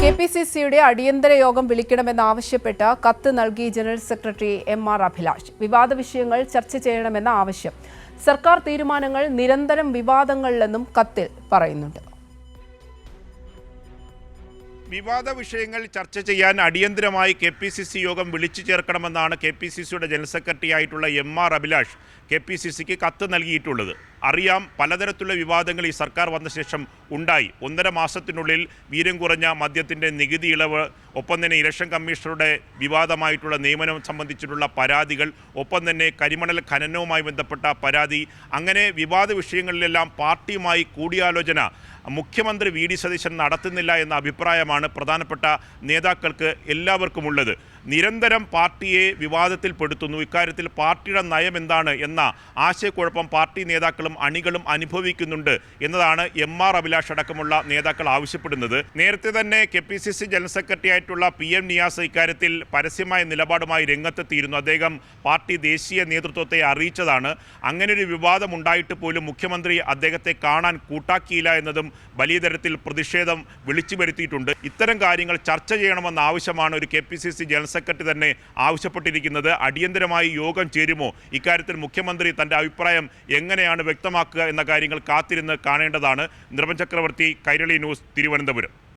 കെപിസിസിയുടെ അടിയന്തര യോഗം വിളിക്കണമെന്നാവശ്യപ്പെട്ട് കത്ത് നൽകി ജനറൽ സെക്രട്ടറി എം.ആർ. അഭിലാഷ്. വിവാദ വിഷയങ്ങൾ ചർച്ച ചെയ്യണമെന്ന ആവശ്യം. സർക്കാർ തീരുമാനങ്ങൾ നിരന്തരം വിവാദങ്ങളിലെന്നും കത്തിൽ പറയുന്നുണ്ട്. വിവാദ വിഷയങ്ങൾ ചർച്ച ചെയ്യാൻ അടിയന്തരമായി കെപിസിസി യോഗം വിളിച്ചു ചേർക്കണമെന്നാണ് കെപിസിസിയുടെ ജനറൽ സെക്രട്ടറി ആയിട്ടുള്ള എം.ആർ. അഭിലാഷ് കെപിസിസിക്ക് കത്ത് നൽകിയിട്ടുള്ളത്. അറിയാം, പലതരത്തിലുള്ള വിവാദങ്ങൾ ഈ സർക്കാർ വന്ന ശേഷം ഉണ്ടായി. 1.5 മാസത്തിനുള്ളിൽ വീര്യം കുറഞ്ഞ മദ്യത്തിൻ്റെ നികുതി ഇളവ്, ഒപ്പം തന്നെ ഇലക്ഷൻ കമ്മീഷണറുടെ വിവാദമായിട്ടുള്ള നിയമനം സംബന്ധിച്ചിട്ടുള്ള പരാതികൾ, ഒപ്പം തന്നെ കരിമണൽ ഖനനവുമായി ബന്ധപ്പെട്ട പരാതി, അങ്ങനെ വിവാദ വിഷയങ്ങളിലെല്ലാം പാർട്ടിയുമായി കൂടിയാലോചന മുഖ്യമന്ത്രി വി.ഡി. സതീശൻ നടത്തുന്നില്ല എന്ന അഭിപ്രായമാണ് പ്രധാനപ്പെട്ട നേതാക്കൾക്ക് എല്ലാവർക്കുമുള്ളത്. നിരന്തരം പാർട്ടിയെ വിവാദത്തിൽപ്പെടുത്തുന്നു. ഇക്കാര്യത്തിൽ പാർട്ടിയുടെ നയം എന്താണ് എന്ന ആശയക്കുഴപ്പം പാർട്ടി നേതാക്കളും അണികളും അനുഭവിക്കുന്നുണ്ട് എന്നതാണ് എം.ആർ. അഭിലാഷ് അടക്കമുള്ള നേതാക്കൾ ആവശ്യപ്പെടുന്നത്. നേരത്തെ തന്നെ കെപിസിസി ജനറൽ സെക്രട്ടറി ആയിട്ടുള്ള PM നിയാസ് ഇക്കാര്യത്തിൽ പരസ്യമായ നിലപാടുമായി രംഗത്തെത്തിയിരുന്നു. അദ്ദേഹം പാർട്ടി ദേശീയ നേതൃത്വത്തെ അറിയിച്ചതാണ്. അങ്ങനെയൊരു വിവാദം ഉണ്ടായിട്ട് പോലും മുഖ്യമന്ത്രി അദ്ദേഹത്തെ കാണാൻ കൂട്ടാക്കിയില്ല എന്നതും വലിയ തരത്തിൽ പ്രതിഷേധം വിളിച്ചു വരുത്തിയിട്ടുണ്ട്. ഇത്തരം കാര്യങ്ങൾ ചർച്ച ചെയ്യണമെന്ന ആവശ്യമാണ് ഒരു കെപിസിസി ജനറൽ സെക്രട്ടറി തന്നെ ആവശ്യപ്പെട്ടിരിക്കുന്നത്. അടിയന്തരമായി യോഗം ചേരുമോ? ഇക്കാര്യത്തിൽ മുഖ്യമന്ത്രി തൻ്റെ അഭിപ്രായം എങ്ങനെയാണ് വ്യക്തമാക്കുക എന്ന കാര്യങ്ങൾ കാത്തിരുന്ന് കാണേണ്ടതാണ്. നിർമ്മൽ ചക്രവർത്തി, കൈരളി ന്യൂസ്, തിരുവനന്തപുരം.